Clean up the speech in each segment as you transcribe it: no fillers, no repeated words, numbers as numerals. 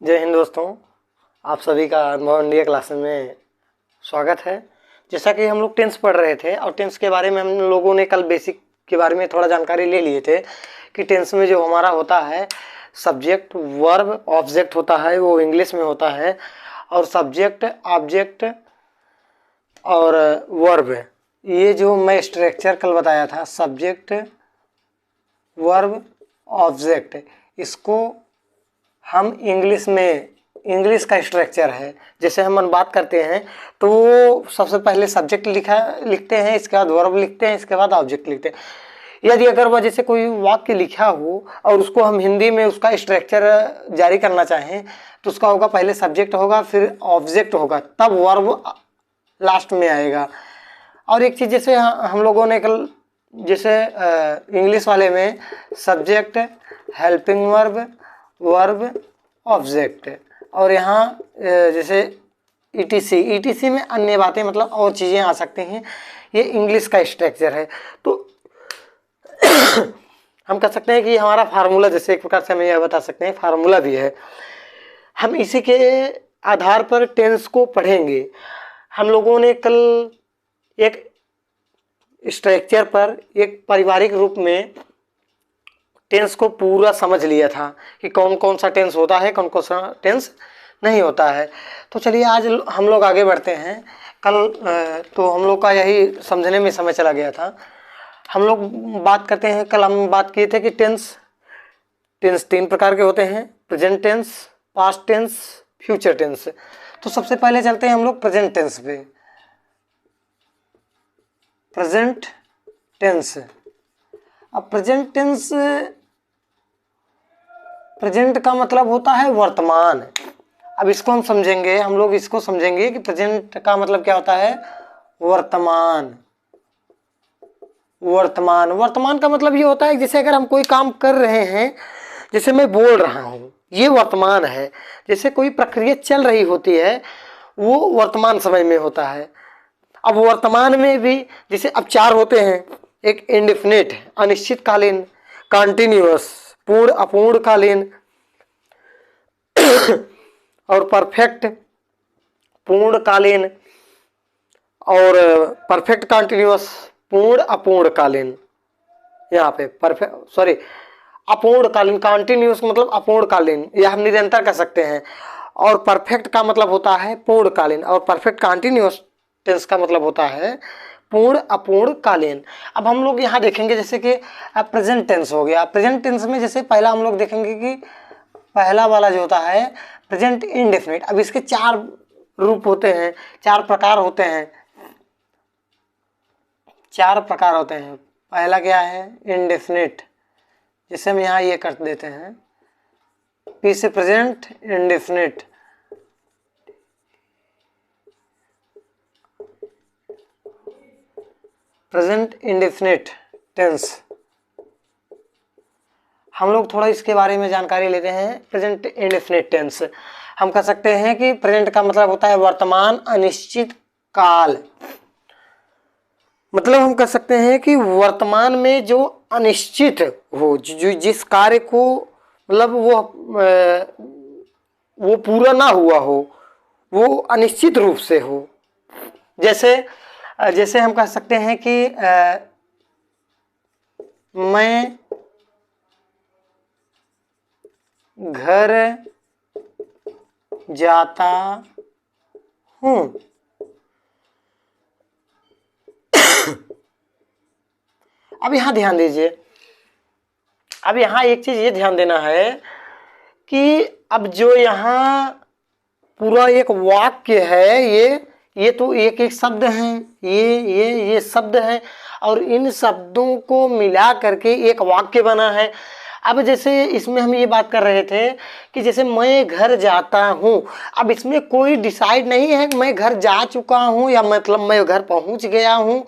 जय हिंद दोस्तों, आप सभी का अनुभव इंडिया क्लास में स्वागत है। जैसा कि हम लोग टेंस पढ़ रहे थे और टेंस के बारे में हम लोगों ने कल बेसिक के बारे में थोड़ा जानकारी ले लिए थे कि टेंस में जो हमारा होता है सब्जेक्ट वर्ब ऑब्जेक्ट होता है, वो इंग्लिश में होता है, और सब्जेक्ट ऑब्जेक्ट और वर्ब, ये जो मैं स्ट्रक्चर कल बताया था सब्जेक्ट वर्ब ऑब्जेक्ट, इसको हम इंग्लिश का स्ट्रक्चर है। जैसे हम बात करते हैं तो वो सबसे पहले सब्जेक्ट लिखते हैं, इसके बाद वर्ब लिखते हैं, इसके बाद ऑब्जेक्ट लिखते हैं। यदि अगर वह जैसे कोई वाक्य लिखा हो और उसको हम हिंदी में उसका स्ट्रक्चर जारी करना चाहें तो उसका होगा पहले सब्जेक्ट होगा, फिर ऑब्जेक्ट होगा, तब वर्ब लास्ट में आएगा। और एक चीज़ जैसे हम लोगों ने कल जैसे इंग्लिश वाले में सब्जेक्ट हेल्पिंग वर्ब ऑब्जेक्ट, और यहाँ जैसे ईटीसी में अन्य बातें मतलब और चीज़ें आ सकती हैं। ये इंग्लिश का स्ट्रक्चर है। तो हम कह सकते हैं कि हमारा फार्मूला, जैसे एक प्रकार से हम यह बता सकते हैं फार्मूला भी है। हम इसी के आधार पर टेंस को पढ़ेंगे। हम लोगों ने कल एक स्ट्रक्चर पर एक पारिवारिक रूप में टेंस को पूरा समझ लिया था कि कौन कौन सा टेंस होता है, कौन कौन सा टेंस नहीं होता है। तो चलिए आज हम लोग आगे बढ़ते हैं। कल तो हम लोग का यही समझने में समय चला गया था। हम लोग बात करते हैं, कल हम बात किए थे कि टेंस तीन प्रकार के होते हैं, present tense, past tense, future tense. तो सबसे पहले चलते हैं हम लोग प्रेजेंट टेंस पे। प्रेजेंट टेंस, अब प्रेजेंट का मतलब होता है वर्तमान। अब इसको हम समझेंगे, हम लोग इसको समझेंगे कि प्रेजेंट का मतलब क्या होता है, वर्तमान का मतलब ये होता है जैसे अगर हम कोई काम कर रहे हैं, जैसे मैं बोल रहा हूँ, ये वर्तमान है। जैसे कोई प्रक्रिया चल रही होती है वो वर्तमान समय में होता है। अब वर्तमान में भी जैसे अब चार होते हैं, एक इंडेफिनिट अनिश्चितकालीन, कॉन्टिन्यूअस पूर्ण अपूर्णकालीन, और परफेक्ट पूर्णकालीन, और परफेक्ट कॉन्टिन्यूअस पूर्ण अपूर्णकालीन। यहाँ पे अपूर्णकालीन, कॉन्टिन्यूअस मतलब अपूर्णकालीन, यह हम निरंतर कह सकते हैं। और परफेक्ट का मतलब होता है पूर्णकालीन, और परफेक्ट कॉन्टिन्यूअस टेंस का मतलब होता है पूर्ण अपूर्णकालीन। अब हम लोग यहाँ देखेंगे जैसे कि प्रेजेंट टेंस हो गया। प्रेजेंट टेंस में जैसे पहला हम लोग देखेंगे कि पहला वाला जो होता है प्रेजेंट इंडेफिनिट। अब इसके चार रूप होते हैं, चार प्रकार होते हैं। पहला क्या है, इंडेफिनिट। जैसे हम यहाँ ये कर देते हैं, पी से present indefinite. Present indefinite tense, हम लोग थोड़ा इसके बारे में जानकारी लेते हैं। प्रेजेंट इंडेफिनिट टेंस हम कह सकते हैं कि प्रेजेंट का मतलब होता है वर्तमान अनिश्चित काल। मतलब हम कह सकते हैं कि वर्तमान में जो अनिश्चित हो, जो जिस कार्य को मतलब वो पूरा ना हुआ हो, वो अनिश्चित रूप से हो। जैसे हम कह सकते हैं कि मैं घर जाता हूँ। अब यहाँ ध्यान दीजिए, अब यहाँ एक चीज ये ध्यान देना है कि अब जो यहाँ पूरा एक वाक्य है, ये तो एक एक शब्द हैं, ये शब्द हैं, और इन शब्दों को मिला करके एक वाक्य बना है। अब जैसे इसमें हम ये बात कर रहे थे कि जैसे मैं घर जाता हूँ, अब इसमें कोई डिसाइड नहीं है मैं घर जा चुका हूँ या मतलब मैं घर पहुँच गया हूँ।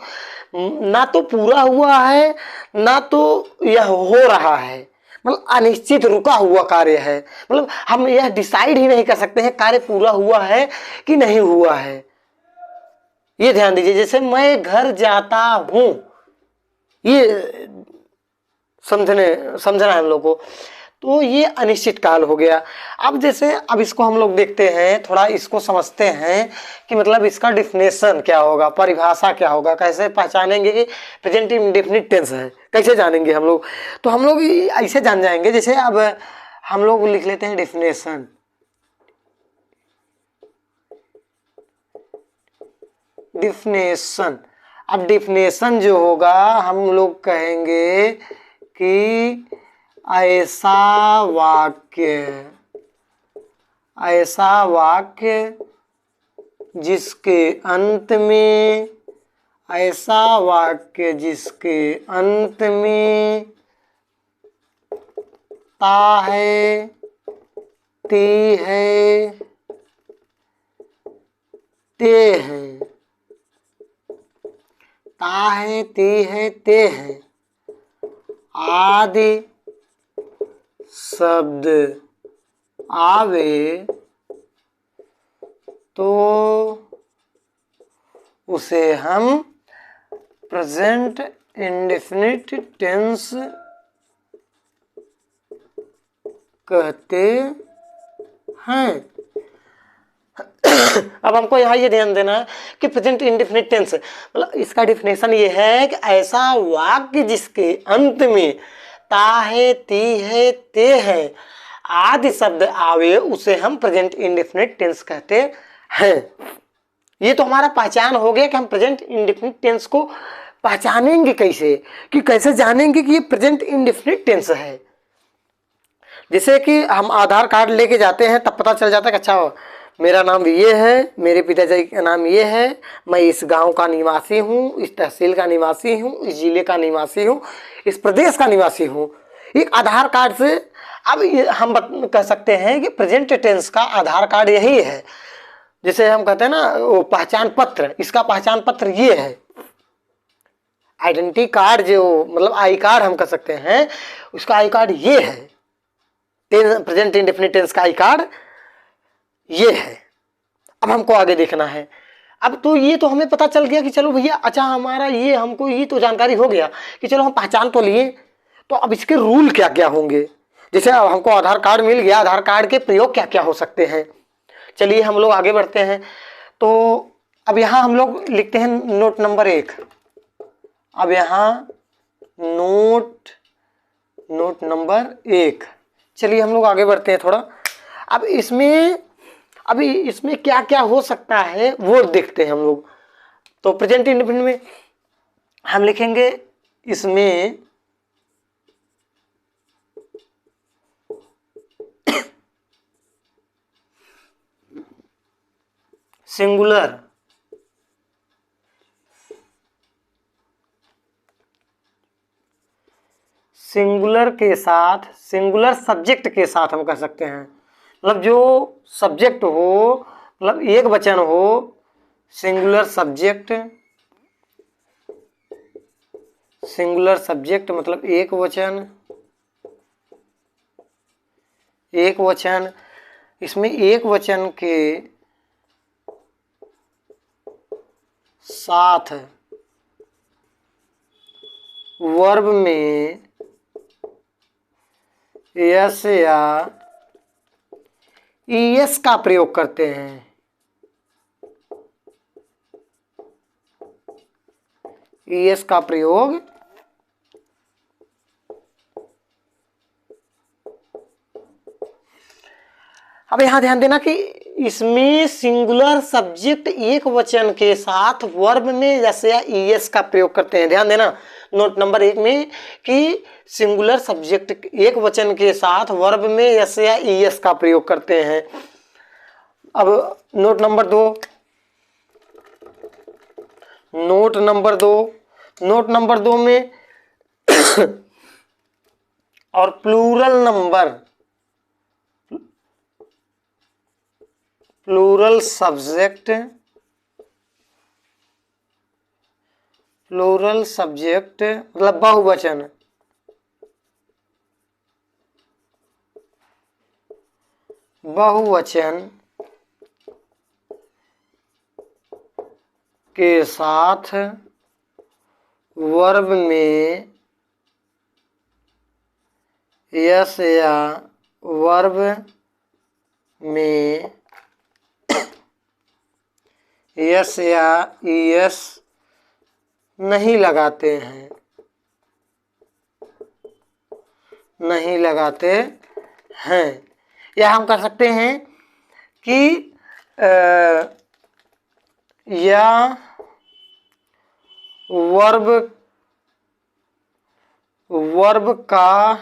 ना तो पूरा हुआ है ना तो यह हो रहा है, मतलब अनिश्चित रुका हुआ कार्य है। मतलब हम यह डिसाइड ही नहीं कर सकते हैं कार्य पूरा हुआ है कि नहीं हुआ है। ये ध्यान दीजिए, जैसे मैं घर जाता हूँ, ये समझना है हम लोग को। तो ये अनिश्चित काल हो गया। अब जैसे अब इसको हम लोग देखते हैं, थोड़ा इसको समझते हैं कि मतलब इसका डिफिनेशन क्या होगा, परिभाषा क्या होगा, कैसे पहचानेंगे कि प्रेजेंट इंडेफिनिट टेंस है, कैसे जानेंगे हम लोग। तो हम लोग ऐसे जान जाएंगे, जैसे अब हम लोग लिख लेते हैं डिफिनेशन। डिफिनेशन, अब डिफिनेशन जो होगा हम लोग कहेंगे कि ऐसा वाक्य जिसके अंत में, ऐसा वाक्य जिसके अंत में ता है, ती है, ते है, ता है, ती है, ते है आदि शब्द आवे तो उसे हम प्रेजेंट इंडेफिनिट टेंस कहते हैं। अब हमको यहाँ ये ध्यान देना है कि प्रेजेंट इंडेफिनिट टेंस मतलब इसका डिफिनेशन ये है कि ऐसा वाक्य जिसके अंत में ता है, ती है, ते है आदि शब्द आवे उसे हम प्रेजेंट इंडेफिनिट टेंस कहते हैं। ये तो हमारा पहचान हो गया कि हम प्रेजेंट इंडेफिनिट टेंस को पहचानेंगे कैसे, कि कैसे जानेंगे कि ये प्रेजेंट इंडेफिनिट टेंस है। जैसे कि हम आधार कार्ड लेके जाते हैं तब पता चल जाता है कि अच्छा मेरा नाम ये है, मेरे पिताजी का नाम ये है, मैं इस गांव का निवासी हूँ, इस तहसील का निवासी हूँ, इस जिले का निवासी हूँ, इस प्रदेश का निवासी हूँ। एक आधार कार्ड से अब हम कह सकते हैं कि प्रेजेंट टेंस का आधार कार्ड यही है। जैसे हम कहते हैं ना वो पहचान पत्र, इसका पहचान पत्र ये है। आइडेंटिटी कार्ड जो मतलब आई कार्ड हम कह सकते हैं, उसका आई कार्ड ये है। प्रेजेंट इंडेफिनिट टेंस का आई कार्ड ये है। अब हमको आगे देखना है। अब तो ये तो हमें पता चल गया कि चलो भैया अच्छा हमारा ये हमको ये तो जानकारी हो गया कि चलो हम पहचान तो लिए, तो अब इसके रूल क्या क्या होंगे। जैसे अब हमको आधार कार्ड मिल गया, आधार कार्ड के प्रयोग क्या क्या हो सकते हैं। चलिए हम लोग आगे बढ़ते हैं। तो अब यहाँ हम लोग लिखते हैं नोट नंबर 1। अब यहाँ नोट नंबर 1। चलिए हम लोग आगे बढ़ते हैं थोड़ा। अब इसमें क्या क्या हो सकता है वो देखते हैं हम लोग। तो प्रेजेंट इंडेफिनिट में हम लिखेंगे इसमें सिंगुलर के साथ, सिंगुलर सब्जेक्ट के साथ हम कह सकते हैं, मतलब जो सब्जेक्ट हो मतलब एक वचन हो, सिंगुलर सब्जेक्ट मतलब एक वचन, इसमें एक वचन के साथ वर्ब में यस या ईएस का प्रयोग करते हैं। ईएस का प्रयोग अब यहां ध्यान देना कि इसमें सिंगुलर सब्जेक्ट एक वचन के साथ वर्ब में यस या ईएस का प्रयोग करते हैं। ध्यान देना नोट नंबर 1 में कि सिंगुलर सब्जेक्ट एक वचन के साथ वर्ब में यस या ईएस का प्रयोग करते हैं। अब नोट नंबर 2, नोट नंबर 2 में और प्लूरल सब्जेक्ट मतलब बहुवचन के साथ वर्ब में यस या वर्ब में यस या ईएस नहीं लगाते हैं, नहीं लगाते हैं। या हम कर सकते हैं कि या वर्ब का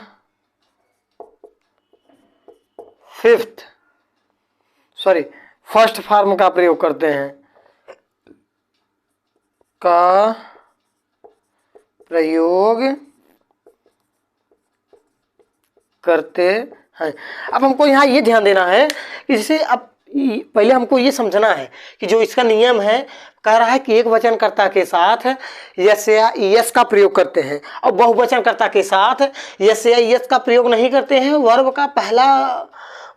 फर्स्ट फॉर्म का प्रयोग करते हैं, का प्रयोग करते हैं। अब हमको यहाँ ये ध्यान देना है कि जैसे अब पहले हमको ये समझना है कि जो इसका नियम है, कह रहा है कि एक वचनकर्ता के साथ यस या यस का प्रयोग करते हैं और बहुवचनकर्ता के साथ यस या यस का प्रयोग नहीं करते हैं,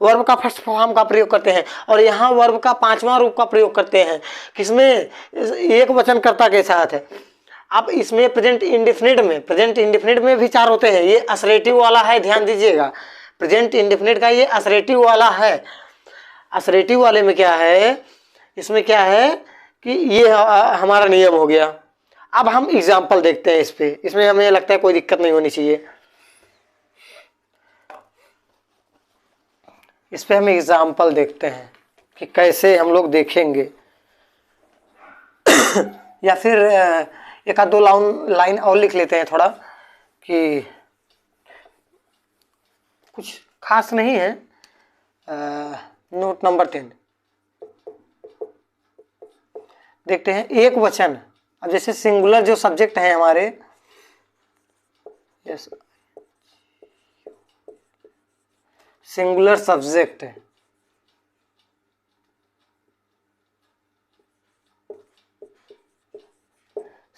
वर्ब का फर्स्ट फॉर्म का प्रयोग करते हैं। और यहाँ वर्ब का पांचवा रूप का प्रयोग करते हैं, किसमें? एक वचनकर्ता के साथ है। अब इसमें प्रेजेंट इंडेफिनिट में भी चार होते हैं, ये असरेटिव वाला है, ध्यान दीजिएगा। प्रेजेंट इंडेफिनिट का ये असरेटिव वाला है। असरेटिव वाले में क्या है, इसमें क्या है कि ये हमारा नियम हो गया। अब हम एग्जाम्पल देखते हैं इस पे, इसमें हमें लगता है कोई दिक्कत नहीं होनी चाहिए। इस पे हम एग्जाम्पल देखते हैं कि कैसे हम लोग देखेंगे या फिर एक आध दो लाइन और लिख लेते हैं थोड़ा, कि कुछ खास नहीं है। नोट नंबर 10 देखते हैं। एक वचन, अब जैसे सिंगुलर जो सब्जेक्ट है हमारे, yes singular subject,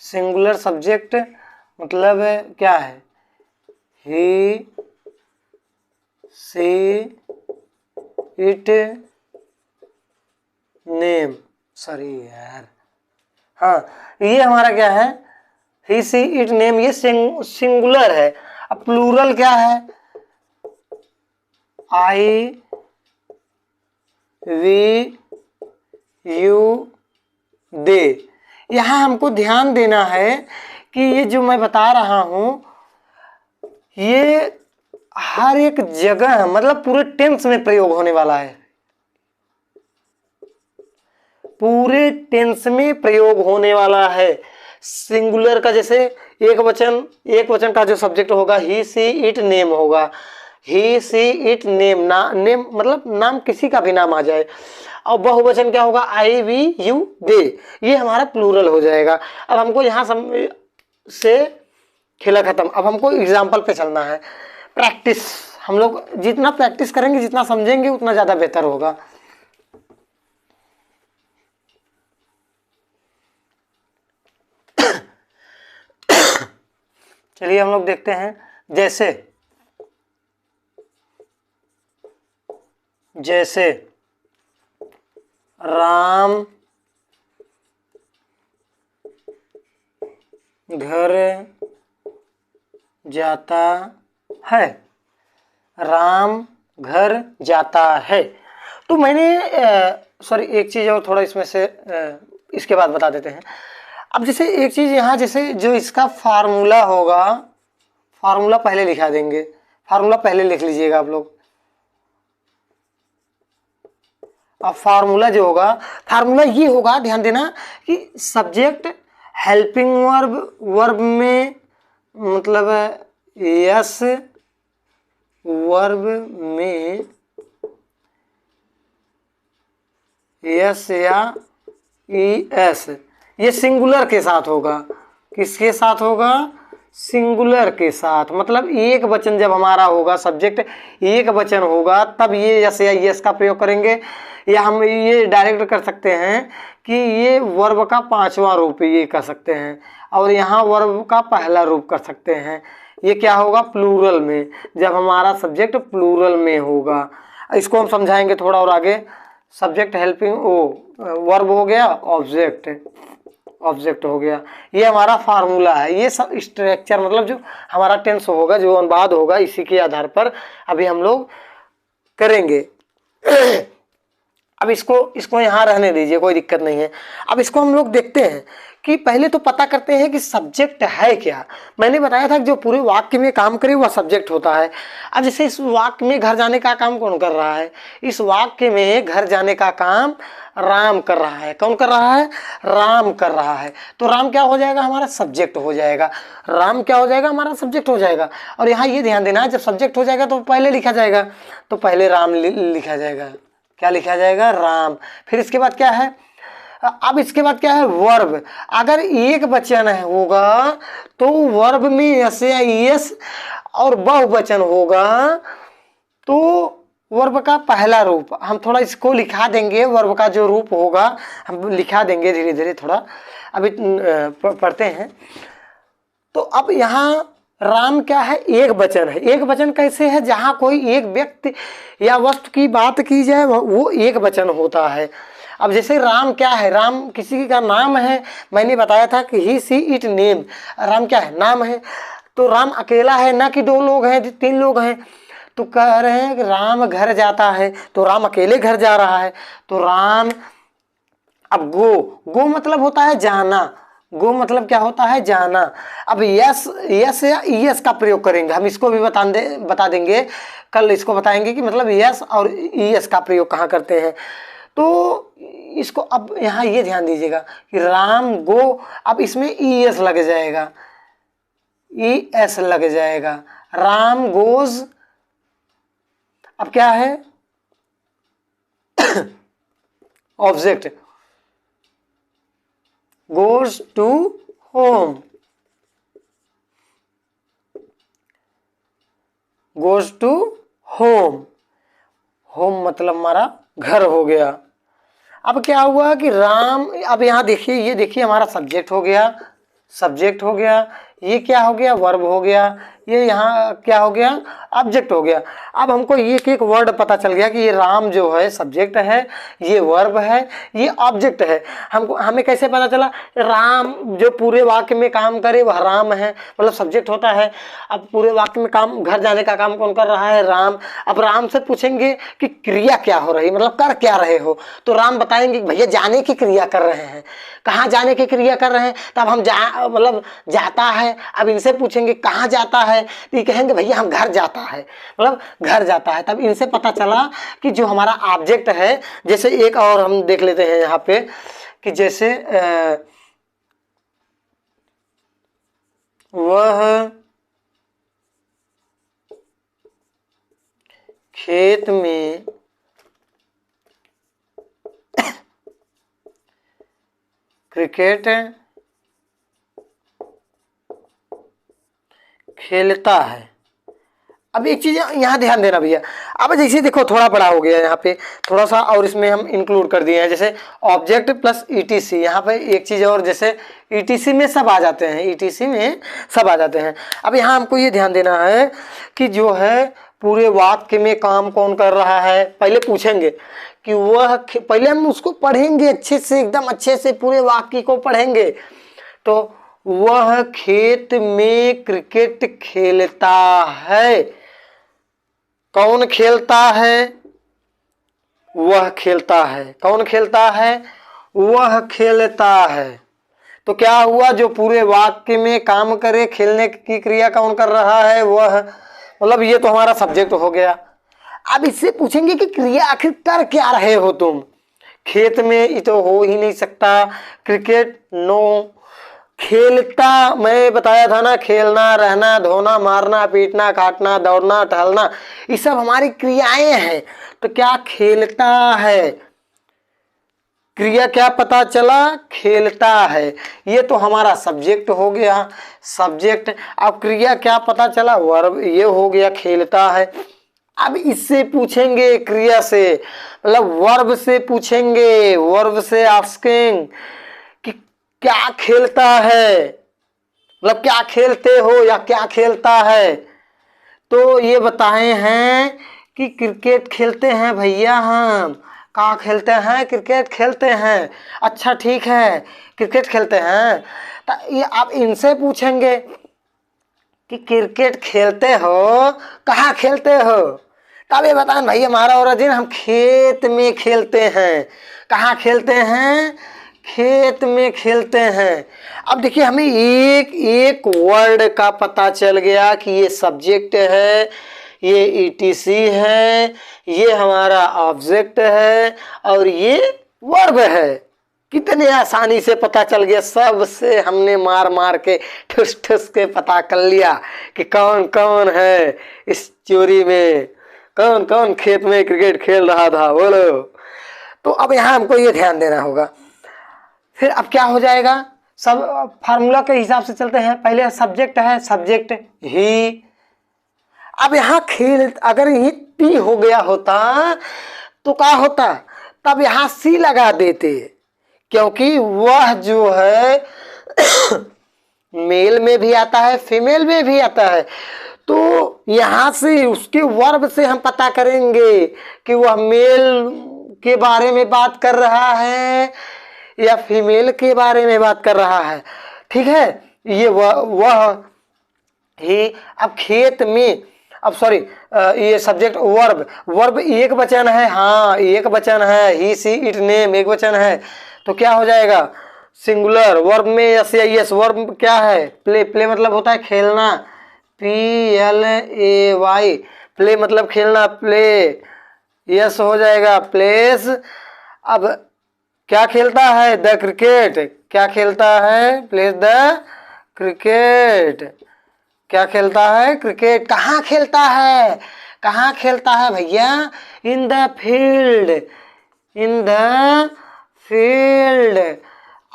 singular subject मतलब क्या है? ही, सी, इट, नेम, सॉरी यार, हाँ ये हमारा क्या है? ही, सी, इट, नेम, ये सिंगुलर है। अब प्लूरल क्या है? आई, वी, यू, दे। यहाँ हमको ध्यान देना है कि ये जो मैं बता रहा हूं ये हर एक जगह मतलब पूरे टेंस में प्रयोग होने वाला है, पूरे टेंस में प्रयोग होने वाला है। सिंगुलर का जैसे एक वचन का जो सब्जेक्ट होगा ही, सी, इट, नेम होगा। ही, सी, इट, नेम, नेम मतलब नाम, किसी का भी नाम आ जाए। और बहुवचन क्या होगा? आई, वी, यू, दे, ये हमारा प्लूरल हो जाएगा। अब हमको यहाँ से खेला खत्म। अब हमको एग्जाम्पल पे चलना है। प्रैक्टिस, हम लोग जितना प्रैक्टिस करेंगे, जितना समझेंगे, उतना ज़्यादा बेहतर होगा। चलिए हम लोग देखते हैं। जैसे राम घर जाता है, राम घर जाता है। तो मैंने सॉरी एक चीज़ और थोड़ा इसमें से इसके बाद बता देते हैं। अब जैसे एक चीज़ यहाँ, जैसे जो इसका फार्मूला होगा, फार्मूला पहले लिखा देंगे, फार्मूला पहले लिख लीजिएगा आप लोग। अब फार्मूला जो होगा, फार्मूला ये होगा, ध्यान देना कि सब्जेक्ट हेल्पिंग वर्ब में मतलब यस, वर्ब में यस या ई एस, ये सिंगुलर के साथ होगा। किसके साथ होगा? सिंगुलर के साथ। मतलब एक वचन जब हमारा होगा, सब्जेक्ट एक वचन होगा, तब ये यस या यस का प्रयोग करेंगे। या हम ये डायरेक्ट कर सकते हैं कि ये वर्ब का पांचवा रूप ये कर सकते हैं, और यहाँ वर्ब का पहला रूप कर सकते हैं। ये क्या होगा? प्लूरल में, जब हमारा सब्जेक्ट प्लूरल में होगा। इसको हम समझाएंगे थोड़ा और आगे। सब्जेक्ट हेल्पिंग वर्ब हो गया, ऑब्जेक्ट ऑब्जेक्ट हो गया। ये हमारा फार्मूला है, ये सब स्ट्रक्चर मतलब जो हमारा टेंस होगा, जो अनुवाद होगा, इसी के आधार पर अभी हम लोग करेंगे। अब इसको यहाँ रहने दीजिए, कोई दिक्कत नहीं है। अब इसको हम लोग देखते हैं कि पहले तो पता करते हैं कि सब्जेक्ट है क्या। मैंने बताया था कि जो पूरे वाक्य में काम करे वह सब्जेक्ट होता है। अब जैसे इस वाक्य में घर जाने का काम कौन कर रहा है? इस वाक्य में घर जाने का काम राम कर रहा है। कौन कर रहा है? राम कर रहा है। तो राम क्या हो जाएगा? हमारा सब्जेक्ट हो जाएगा। राम क्या हो जाएगा? हमारा सब्जेक्ट हो जाएगा। और यहाँ ये ध्यान देना, जब सब्जेक्ट हो जाएगा तो पहले लिखा जाएगा, तो पहले राम लिखा जाएगा। क्या लिखा जाएगा? राम। फिर इसके बाद क्या है? अब इसके बाद क्या है? वर्ब। अगर एक वचन होगा तो वर्ब में यस या ईएस, और बहुवचन होगा तो वर्ब का पहला रूप। हम थोड़ा इसको लिखा देंगे, वर्ब का जो रूप होगा हम लिखा देंगे धीरे धीरे, थोड़ा अभी पढ़ते हैं। तो अब यहाँ राम क्या है? एक वचन है। एक वचन कैसे है? जहाँ कोई एक व्यक्ति या वस्तु की बात की जाए वो एक वचन होता है। अब जैसे राम क्या है? राम किसी का नाम है। मैंने बताया था कि ही सी इट नेम। राम क्या है? नाम है। तो राम अकेला है, ना कि दो लोग हैं, तीन लोग हैं। तो कह रहे हैं कि राम घर जाता है, तो राम अकेले घर जा रहा है। तो राम, अब गो मतलब होता है जाना। गो मतलब क्या होता है? जाना। अब यस या ईएस का प्रयोग करेंगे, हम इसको भी बता देंगे कल, इसको बताएंगे कि मतलब यस और ईएस का प्रयोग कहाँ करते हैं। तो इसको अब यहाँ ये ध्यान दीजिएगा कि राम गो, अब इसमें ईएस लग जाएगा, ईएस लग जाएगा। राम गोज, अब क्या है? Object, goes to home, goes to home। Home मतलब हमारा घर हो गया। अब क्या हुआ कि राम, अब यहाँ देखिए, ये देखिए हमारा सब्जेक्ट हो गया, सब्जेक्ट हो गया। ये क्या हो गया? वर्ब हो गया। ये यहाँ क्या हो गया? ऑब्जेक्ट हो गया। अब हमको एक एक वर्ड पता चल गया कि ये राम जो है सब्जेक्ट है, ये वर्ब है, ये ऑब्जेक्ट है। हमें कैसे पता चला? राम जो पूरे वाक्य में काम करे वह राम है, मतलब सब्जेक्ट होता है। अब पूरे वाक्य में काम, घर जाने का काम कौन कर रहा है? राम। अब राम से पूछेंगे कि क्रिया क्या हो रही, मतलब कर क्या रहे हो? तो राम बताएंगे भैया जाने की क्रिया कर रहे हैं। कहाँ जाने की क्रिया कर रहे हैं? तब हम मतलब जाता है। अब इनसे पूछेंगे कहाँ जाता है, तो ये कहेंगे भैया हम घर जाता है, मतलब घर जाता है। तब इनसे पता चला कि जो हमारा ऑब्जेक्ट है, जैसे एक और हम देख लेते हैं यहाँ पे कि जैसे वह खेत में क्रिकेट खेलता है। अब एक चीज यहाँ ध्यान देना भैया, अब जैसे देखो थोड़ा बड़ा हो गया यहाँ पे, थोड़ा सा और इसमें हम इंक्लूड कर दिए हैं, जैसे ऑब्जेक्ट प्लस ईटीसी। यहाँ पे एक चीज और, जैसे ईटीसी में सब आ जाते हैं, ईटीसी में सब आ जाते हैं। अब यहाँ हमको ये ध्यान देना है कि जो है पूरे वाक्य में काम कौन कर रहा है। पहले पूछेंगे कि वह, पहले हम उसको पढ़ेंगे अच्छे से, एकदम अच्छे से पूरे वाक्य को पढ़ेंगे। तो वह खेत में क्रिकेट खेलता है। कौन खेलता है? वह खेलता है। कौन खेलता है? वह खेलता है। तो क्या हुआ? जो पूरे वाक्य में काम करे, खेलने की क्रिया कौन कर रहा है? वह, मतलब ये तो हमारा सब्जेक्ट हो गया। अब इससे पूछेंगे कि क्रिया आखिर कर क्या रहे हो तुम? खेत में ये तो हो ही नहीं सकता, क्रिकेट नो। खेलता, मैं बताया था ना, खेलना, रहना, धोना, मारना, पीटना, काटना, दौड़ना, टहलना, ये सब हमारी क्रियाएं हैं। तो क्या खेलता है? क्रिया क्या पता चला? खेलता है। ये तो हमारा सब्जेक्ट हो गया, सब्जेक्ट। अब क्रिया क्या पता चला? वर्ब। ये हो गया खेलता है। अब इससे पूछेंगे क्रिया से, मतलब वर्ब से पूछेंगे, वर्ब से आस्किंग कि क्या खेलता है, मतलब क्या खेलते हो या क्या खेलता है। तो ये बताए हैं कि क्रिकेट खेलते हैं भैया हम। कहाँ खेलते हैं? क्रिकेट खेलते हैं। अच्छा ठीक है, क्रिकेट खेलते हैं। तो ये आप इनसे पूछेंगे कि क्रिकेट खेलते हो, कहाँ खेलते हो? तब ये बताएं भाई हमारा ओरिजिन हम खेत में खेलते हैं। कहाँ खेलते हैं? खेत में खेलते हैं। अब देखिए हमें एक एक वर्ड का पता चल गया कि ये सब्जेक्ट है, ये ईटीसी है, ये हमारा ऑब्जेक्ट है और ये वर्ब है। कितने आसानी से पता चल गया, सबसे हमने मार मार के ठुस ठुस के पता कर लिया कि कौन कौन है इस चोरी में, कौन कौन खेत में क्रिकेट खेल रहा था। बोलो। तो अब यहाँ हमको ये ध्यान देना होगा। फिर अब क्या हो जाएगा, सब फार्मूला के हिसाब से चलते हैं। पहले सब्जेक्ट है, सब्जेक्ट ही। अब यहाँ खेल अगर ये टी हो गया होता तो क्या होता, तब यहाँ सी लगा देते, क्योंकि वह जो है मेल में भी आता है, फीमेल में भी आता है। तो यहाँ से उसके वर्ब से हम पता करेंगे कि वह मेल के बारे में बात कर रहा है या फीमेल के बारे में बात कर रहा है। ठीक है, ये वह ही। अब खेत में, अब सॉरी, ये सब्जेक्ट वर्ब, वर्ब एक वचन है। हाँ एक वचन है, ही सी इट नेम एक वचन है। तो क्या हो जाएगा, सिंगुलर। वर्ब में यस या यस, वर्ब क्या है? प्ले। प्ले मतलब होता है खेलना, PLAY, प्ले मतलब खेलना, प्ले। यस हो जाएगा प्लेस। अब क्या खेलता है? The cricket. क्या खेलता है? Place the cricket. क्या खेलता है? क्रिकेट। कहाँ खेलता है? कहाँ खेलता है भैया? In the field, in the field.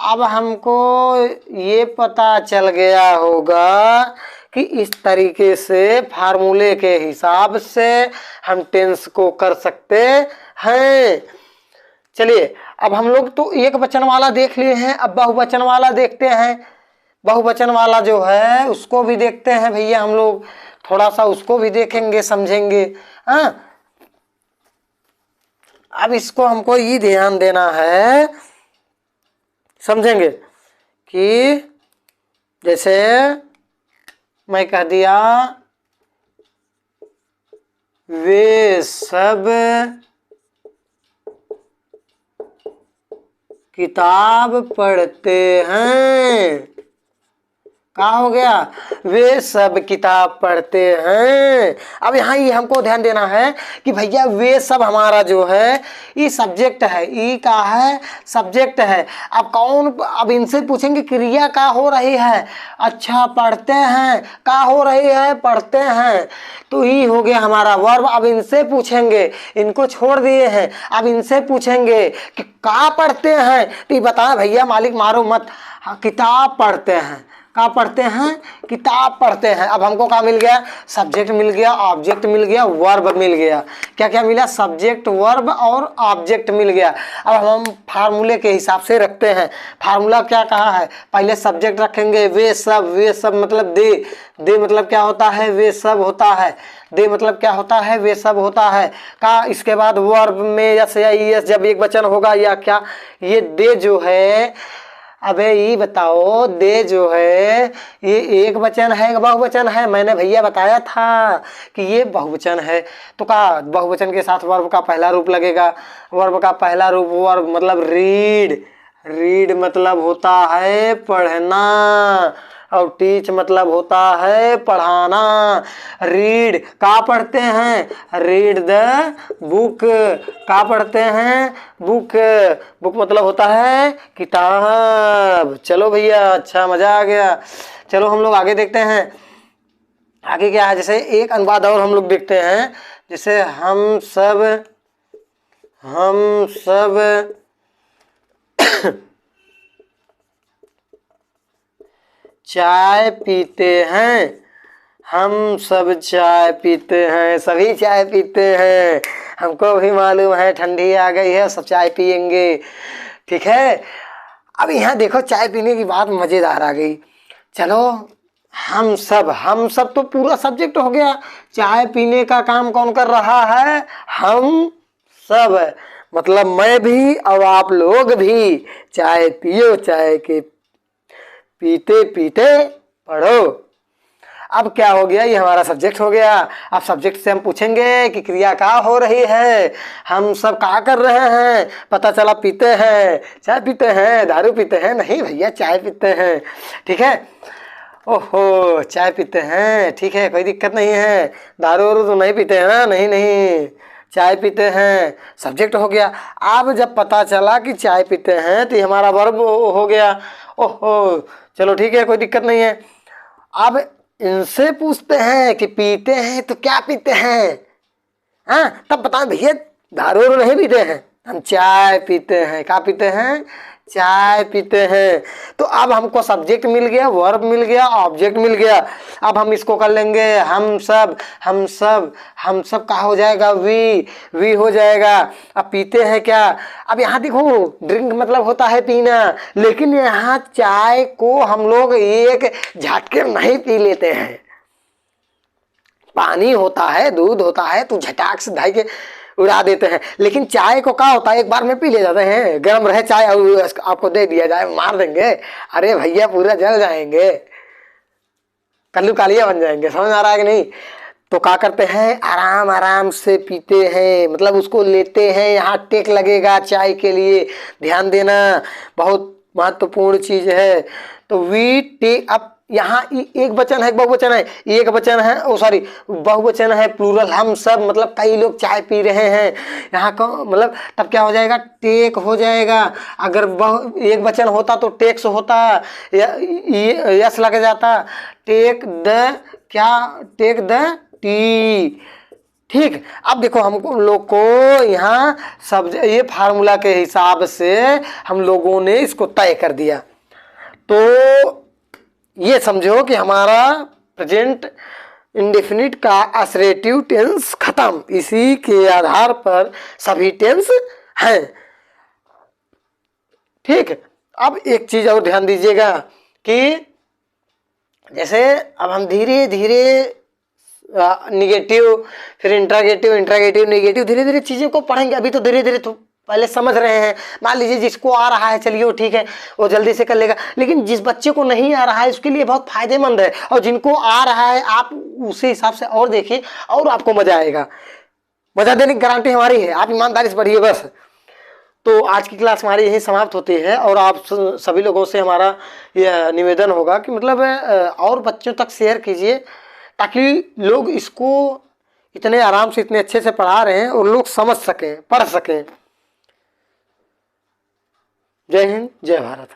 अब हमको ये पता चल गया होगा कि इस तरीके से फार्मूले के हिसाब से हम टेंस को कर सकते हैं। चलिए अब हम लोग तो एक वचन वाला देख लिए हैं, अब बहुवचन वाला देखते हैं। बहुवचन वाला जो है उसको भी देखते हैं भैया, हम लोग थोड़ा सा उसको भी देखेंगे, समझेंगे। हाँ, अब इसको हमको ये ध्यान देना है, समझेंगे कि जैसे मैं कह दिया वे सब किताब पढ़ते हैं। क्या हो गया? वे सब किताब पढ़ते हैं। अब यहाँ ये हमको ध्यान देना है कि भैया वे सब हमारा जो है ये सब्जेक्ट है, ई का है, सब्जेक्ट है। अब कौन, अब इनसे पूछेंगे क्रिया का हो रही है। अच्छा पढ़ते हैं, का हो रही है? पढ़ते हैं। तो ई हो गया हमारा वर्ब। अब इनसे पूछेंगे, इनको छोड़ दिए हैं, अब इनसे पूछेंगे कि का पढ़ते हैं, तो ये बताएं भैया, मालिक मारो मत। किताब पढ़ते हैं। क्या पढ़ते हैं? किताब पढ़ते हैं। अब हमको क्या मिल गया? सब्जेक्ट मिल गया, ऑब्जेक्ट मिल गया, वर्ब मिल गया। क्या क्या मिला? सब्जेक्ट, वर्ब और ऑब्जेक्ट मिल गया। अब हम फार्मूले के हिसाब से रखते हैं। फार्मूला क्या कहा है? पहले सब्जेक्ट रखेंगे, वे सब। वे सब मतलब दे। दे मतलब क्या होता है? वे सब होता है। दे मतलब क्या होता है? वे सब होता है का। इसके बाद वर्ब में यस या यस जब एक वचन होगा या क्या, ये दे जो है, अबे ये बताओ, दे जो है ये एक वचन है, बहुवचन है? मैंने भैया बताया था कि ये बहुवचन है। तो का बहुवचन के साथ वर्ब का पहला रूप लगेगा। वर्ब का पहला रूप, वर्ब मतलब रीड। रीड मतलब होता है पढ़ना, और टीच मतलब होता है पढ़ाना। रीड का पढ़ते हैं? Read the book. का पढ़ते हैं? बुक। बुक मतलब होता है किताब। चलो भैया, अच्छा मजा आ गया। चलो हम लोग आगे देखते हैं। आगे क्या है? जैसे एक अनुवाद और हम लोग देखते हैं। जैसे हम सब चाय पीते हैं। हम सब चाय पीते हैं, सभी चाय पीते हैं। हमको भी मालूम है ठंडी आ गई है, सब चाय पियेंगे। ठीक है, अब यहाँ देखो चाय पीने की बात मज़ेदार आ गई। चलो हम सब तो पूरा सब्जेक्ट हो गया। चाय पीने का काम कौन कर रहा है? हम सब। मतलब मैं भी और आप लोग भी चाय पियो, चाय के पीते पीते पढ़ो। अब क्या हो गया, ये हमारा सब्जेक्ट हो गया। अब सब्जेक्ट से हम पूछेंगे कि क्रिया क्या हो रही है, हम सब क्या कर रहे हैं। पता चला पीते हैं, चाय पीते हैं, दारू पीते हैं। नहीं भैया, चाय पीते हैं, ठीक है। ओहो, चाय पीते हैं, ठीक है, कोई दिक्कत नहीं है। दारू वारू तो नहीं पीते हैं ना? नहीं नहीं, चाय पीते हैं, सब्जेक्ट हो गया। अब जब पता चला कि चाय पीते हैं तो ये हमारा वर्ब हो गया। ओहो, चलो ठीक है, कोई दिक्कत नहीं है। अब इनसे पूछते हैं कि पीते हैं तो क्या पीते हैं, हाँ तब बताएं भैया दारू वारू नहीं पीते हैं, हम चाय पीते हैं। क्या पीते हैं? चाय पीते हैं। तो अब हमको सब्जेक्ट मिल गया, वर्ब मिल गया, ऑब्जेक्ट मिल गया। अब हम इसको कर लेंगे हम सब। हम सब का हो जाएगा? वी हो जाएगा। अब पीते हैं क्या? अब यहाँ देखो, ड्रिंक मतलब होता है पीना, लेकिन यहाँ चाय को हम लोग एक झटके नहीं पी लेते हैं। पानी होता है, दूध होता है तो झटाक से धाई के उड़ा देते हैं, लेकिन चाय को क्या होता है, एक बार में पी ले जाते हैं। गर्म रहे चाय और आपको दे दिया जाए, मार देंगे, अरे भैया पूरा जल जाएंगे, कल्लू कालिया बन जाएंगे। समझ आ रहा है कि नहीं? तो क्या करते हैं, आराम आराम से पीते हैं, मतलब उसको लेते हैं। यहाँ टेक लगेगा चाय के लिए, ध्यान देना, बहुत महत्वपूर्ण चीज है। तो वी टेक। अब यहाँ एक वचन है, बहुवचन है, एक वचन है, ओ सॉरी बहुवचन है, प्लूरल, हम सब, मतलब कई लोग चाय पी रहे हैं। यहाँ का मतलब तब क्या हो जाएगा, टेक हो जाएगा। अगर एक वचन होता तो टेक्स होता, यस लग जाता, टेक द, क्या टेक द टी, ठीक। अब देखो हमको लोग को यहाँ सब ये फार्मूला के हिसाब से हम लोगों ने इसको तय कर दिया। तो ये समझो कि हमारा प्रेजेंट इंडेफिनिट का असरेटिव टेंस खत्म। इसी के आधार पर सभी टेंस हैं, ठीक। अब एक चीज और ध्यान दीजिएगा कि जैसे अब हम धीरे धीरे निगेटिव, फिर इंट्रागेटिव, निगेटिव, धीरे धीरे चीज़ों को पढ़ेंगे। अभी तो धीरे धीरे तो पहले समझ रहे हैं। मान लीजिए जिसको आ रहा है चलिए वो ठीक है, वो जल्दी से कर लेगा, लेकिन जिस बच्चे को नहीं आ रहा है उसके लिए बहुत फायदेमंद है। और जिनको आ रहा है आप उसी हिसाब से और देखिए और आपको मजा आएगा। मजा देने की गारंटी हमारी है, आप ईमानदारी से पढ़िए बस। तो आज की क्लास हमारी यही समाप्त होती है और आप सभी लोगों से हमारा यह निवेदन होगा कि मतलब और बच्चों तक शेयर कीजिए, ताकि लोग इसको इतने आराम से, इतने अच्छे से पढ़ा रहे हैं और लोग समझ सकें, पढ़ सकें। जय हिंद, जय भारत।